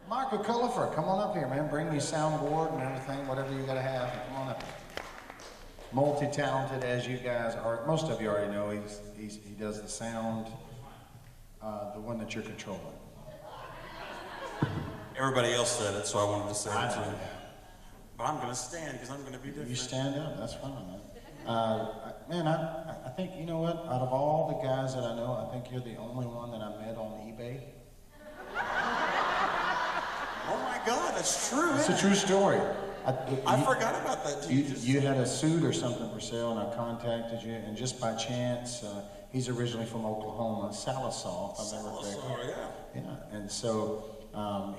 Michael Cullipher, come on up here, man. Bring your soundboard and everything, whatever you gotta have. Come on up here. Multi-talented as you guys are. Most of you already know he does the sound, the one that you're controlling. Everybody else said it, so I wanted to say it too. But I'm gonna stand because I'm gonna be different. You stand up, that's fine, man. I think, you know what? Out of all the guys that I know, I think you're the only one that I met on eBay. Oh my God, that's true. It's a true story. I forgot about that too. You had a suit or something for sale, and I contacted you, and just by chance, he's originally from Oklahoma, Salisaw, if I remember correctly. Yeah, and so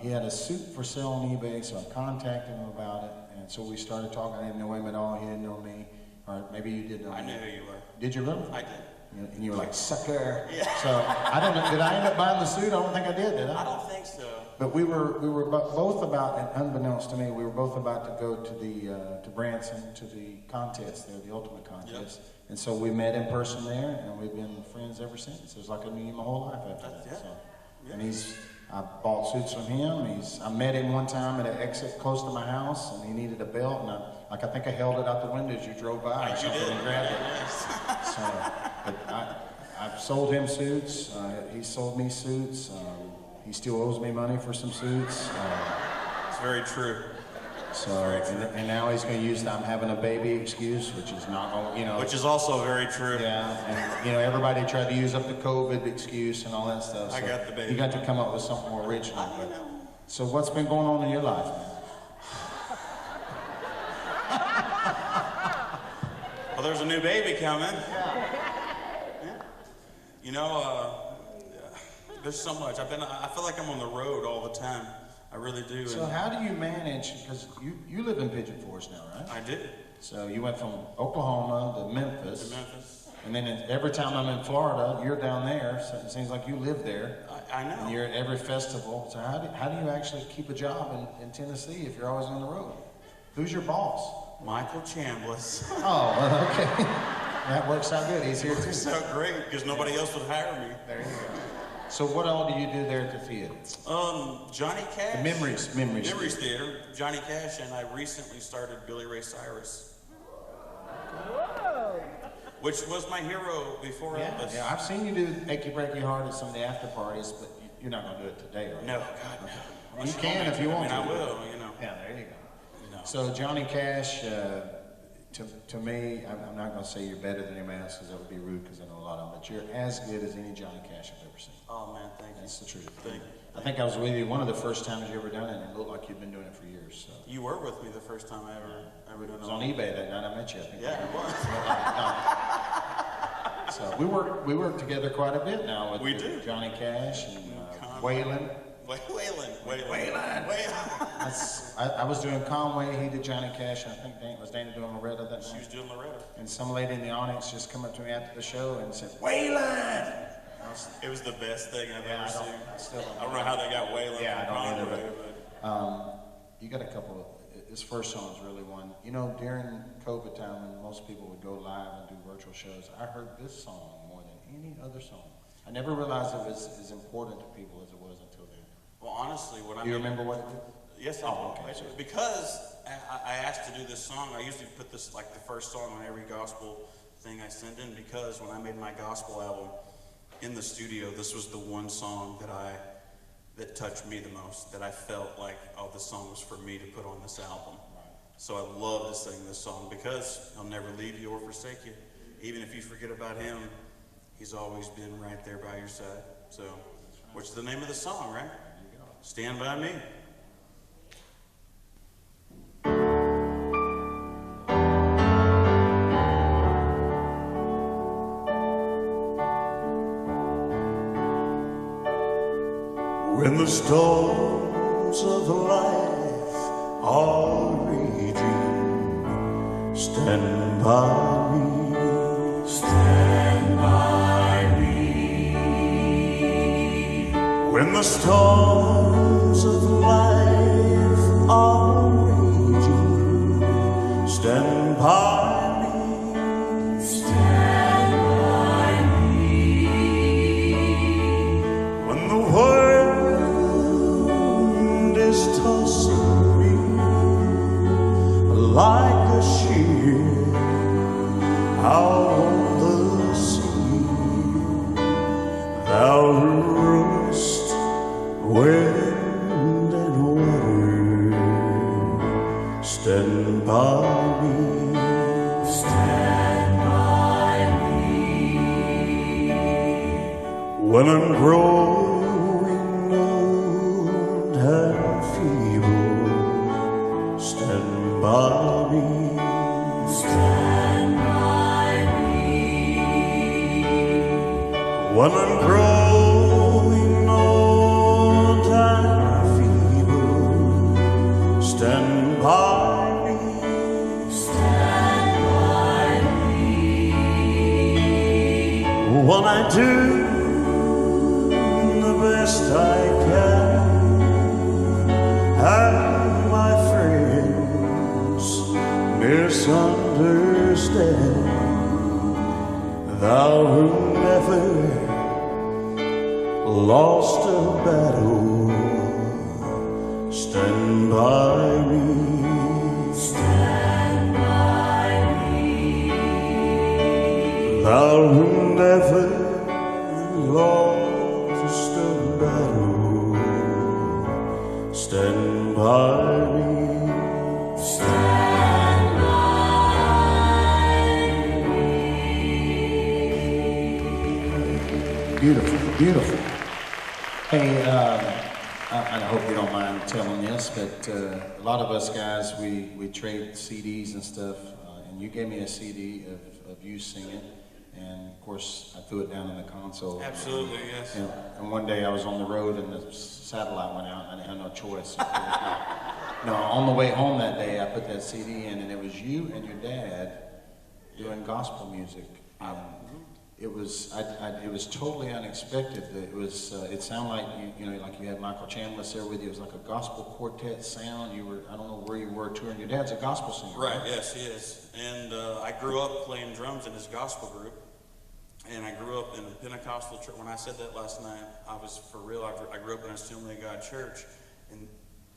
he had a suit for sale on eBay, so I contacted him about it, and so we started talking. I didn't know him at all, he didn't know me, or maybe you did know me. I knew who you were. Did you really? I did. And you were like, sucker. Yeah. So I don't know, did I end up buying the suit? I don't think I did I? I don't think so. But we were both about, and unbeknownst to me, we were both about to go to the to Branson to the contest there, the ultimate contest. Yep. And so we met in person there, and we've been friends ever since. It was like I knew him my whole life after that. Yeah. So, yeah. And I bought suits from him. I met him one time at an exit close to my house, and he needed a belt, and I think I held it out the window as you drove by or something and grabbed it. Yes. So, but I've sold him suits. He sold me suits. He still owes me money for some suits. It's very true. So, and now he's going to use the I'm having a baby excuse, which is not going to, Which is also very true. Yeah, and everybody tried to use up the COVID excuse and all that stuff. So I got the baby. You got to come up with something more original. So what's been going on in your life, man? Well, there's a new baby coming. Yeah. You know, there's so much. I feel like I'm on the road all the time. I really do. So how do you manage, because you live in Pigeon Forge now, right? I do. So you went from Oklahoma to Memphis. And then every time I'm in Florida, you're down there. So it seems like you live there. I know. And you're at every festival. So how do you actually keep a job in Tennessee if you're always on the road? Who's your boss? Michael Chambliss. Oh, well, okay. That works out good. He's here too. Works out great because nobody else would hire me. There you go. So what all do you do there at the theater? Johnny Cash. The Memories Theater. Johnny Cash, and I recently started Billy Ray Cyrus. Whoa. Which was my hero before Elvis. Yeah, I've seen you do Achy Breaky Heart at some of the after parties, but you're not going to do it today, right? No, God, no. You can if you want to. I will, you know. Yeah, there you go. No. So Johnny Cash, to me, I'm not going to say you're better than him, because that would be rude, because I know a lot of them, but you're as good as any Johnny Cash I've ever seen. Oh, man, thank you. That's the truth. Thank you. I think I was with you one of the first times you ever done it, and it looked like you'd been doing it for years. So. You were with me the first time I ever done it. It was on eBay that night I met you, I think. Yeah, it was. So we work together quite a bit now with Johnny Cash and Waylon. I was doing Conway, he did Johnny Cash, and I think was Dana doing Loretta that night? She was doing Loretta. And some lady in the audience just come up to me after the show and said, Waylon! It was the best thing I've ever seen. I don't know how they got Waylon. Yeah, I don't either, but you got a couple of, this first song is really one. You know, during COVID time when most people would go live and do virtual shows, I heard this song more than any other song. I never realized it was as important to people as it was until then. Well, honestly, Do you remember what it did? Yes, I do. Okay. Because I asked to do this song, I usually put this like the first song on every gospel thing I send in, because when I made my gospel album in the studio, this was the one song that touched me the most, that I felt like, oh, this song was for me to put on this album. So I love to sing this song because he'll never leave you or forsake you. Even if you forget about him, he's always been right there by your side. So, what's the name of the song, right? Stand By Me. When the storms of life are raging, stand by me, stand by me. When the storms of life are raging, stand by me, stand by me. When the world Thou who rulest wind and water, stand by me. Stand by me. When I'm growing old and feeble, stand by me. Stand by me. When I'm growing old and feeble, stand by me. Stand by me. When I do the best I can, and my friends misunderstand, thou who never lost a battle, stand by me. Stand by me. Thou who never lost a battle, stand by me. Stand by me. Beautiful, beautiful. Hey, I hope you don't mind telling this, but a lot of us guys, we trade CDs and stuff, and you gave me a CD of you singing, and of course I threw it down in the console. Absolutely, yes. And one day I was on the road and the satellite went out and I didn't have no choice. No, on the way home that day I put that CD in and it was you and your dad doing gospel music. It was totally unexpected. It sounded like like you had Michael Chambliss there with you. It was like a gospel quartet sound. I don't know where you were touring. Your dad's a gospel singer. Right, yes, he is. And I grew up playing drums in his gospel group. And I grew up in a Pentecostal church. When I said that last night, I was for real. I grew up in a Assembly of God church. And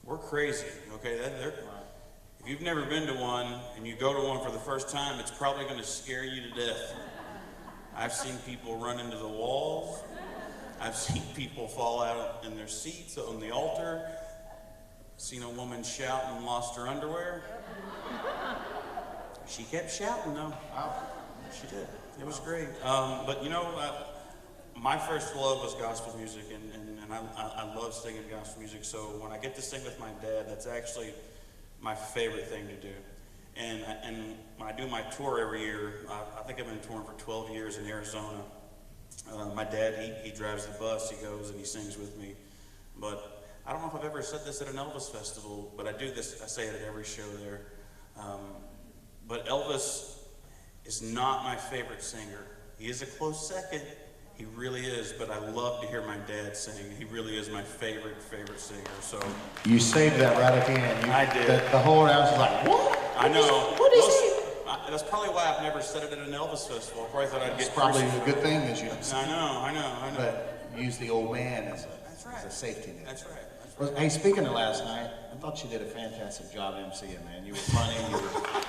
we're crazy, okay? If you've never been to one and you go to one for the first time, it's probably going to scare you to death. I've seen people run into the walls. I've seen people fall out in their seats on the altar. Seen a woman shout and lost her underwear. She kept shouting though. She did. It was great. But my first love was gospel music, and I love singing gospel music. So when I get to sing with my dad, that's actually my favorite thing to do. And when I do my tour every year, I think I've been touring for 12 years in Arizona. My dad, he drives the bus, he goes and he sings with me. But I don't know if I've ever said this at an Elvis festival, but I do this, I say it at every show there. But Elvis is not my favorite singer. He is a close second. He really is, but I love to hear my dad sing. He really is my favorite singer. So you saved that right at the end. I did. The whole house was like, what? I know. What is he? That's probably why I've never said it at an Elvis festival. I probably thought I'd get. It's probably a good thing that you don't say. I know. But use the old man as a safety net. That's right. Well, hey, speaking of last night, I thought you did a fantastic job emceeing, man. You were funny.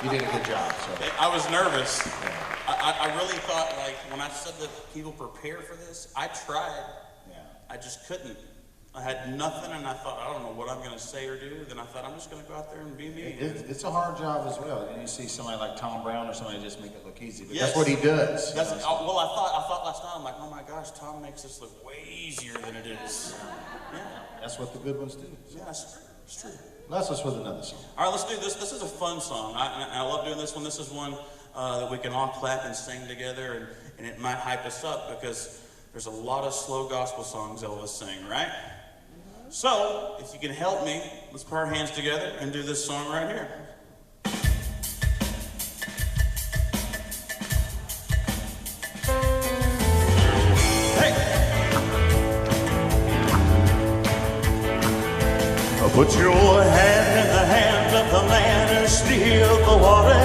You did a good job. So I was nervous. Yeah. I really thought, like, when I said that people prepare for this, I tried. Yeah. I just couldn't. I had nothing, and I thought, I don't know what I'm going to say or do. Then I thought, I'm just going to go out there and be me. It's a hard job as well. And you see somebody like Tom Brown or somebody just make it look easy. But Yes. that's what he does. Well, I thought last night, I'm like, oh my gosh, Tom makes this look way easier than it is. Yeah. That's what the good ones do. Yeah, it's true. Bless us with another song. All right, let's do this. This is a fun song. I love doing this one. This is one that we can all clap and sing together, and it might hype us up because there's a lot of slow gospel songs Elvis sang, right? So, if you can help me, let's put our hands together and do this song right here. Put your hand in the hand of the man who steals the water.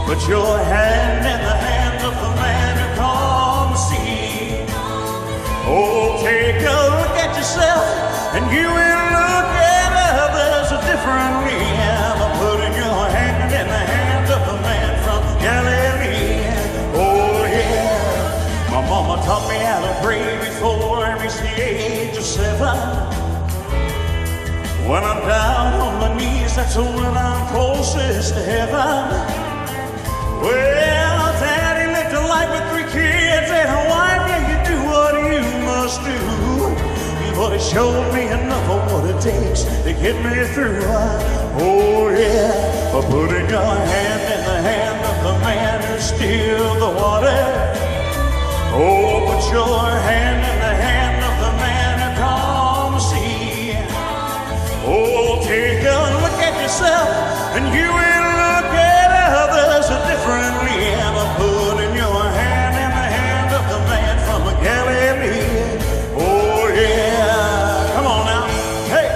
Put your hand in the hand of the man who calms the sea. Oh, take a look at yourself and you will look at others differently. I'm putting your hand in the hand of the man from Galilee. Oh yeah, my Mama taught me how to pray before I reached the age of 7. When I'm down on my knees, that's when I'm closest to heaven. Well, Daddy lived a life with 3 kids and a wife. Yeah, you do what you must do. But it showed me enough of what it takes to get me through. Oh yeah, for putting your hand in the hand of the man who steals the water. Oh, put your hand in the hand of the man who calms the sea. Oh, take a look at yourself and you will look at others differently. But putting your hand in the hand of the man from Galilee. Oh yeah, come on now, hey.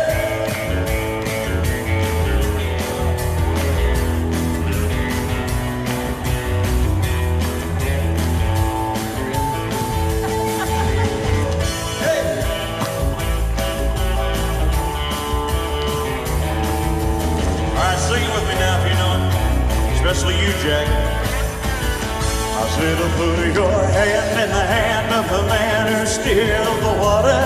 Sing it with me now if you know it, especially you, Jack. I said, put your hand in the hand of the man who steals the water.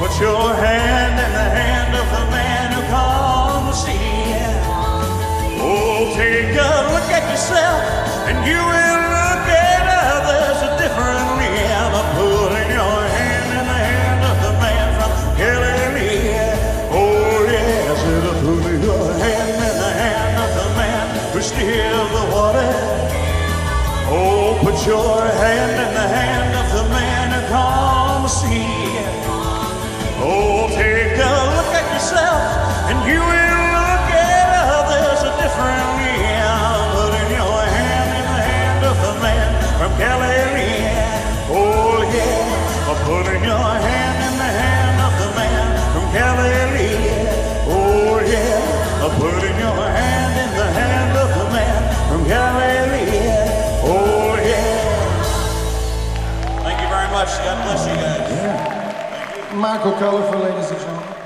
Put your hand in the hand of the man who calms the sea. Oh, take a look at yourself and you will look at others differently. I'm putting your hand in the hand of the man from Galilee. Oh, yes, it'll put your hand in the hand of the man who steals the water. Oh, put your hand in the hand of the man who calms the sea. Oh, take a look at yourself and you will look at others differently. Putting your hand in the hand of the man from Galilee. Oh, yeah, putting your hand in the hand of the man from Galilee. Oh yeah, putting your hand in the hand of the man from Galilee. Oh yeah. Thank you very much. God bless you guys. Yeah. Michael Cullipher, ladies and gentlemen.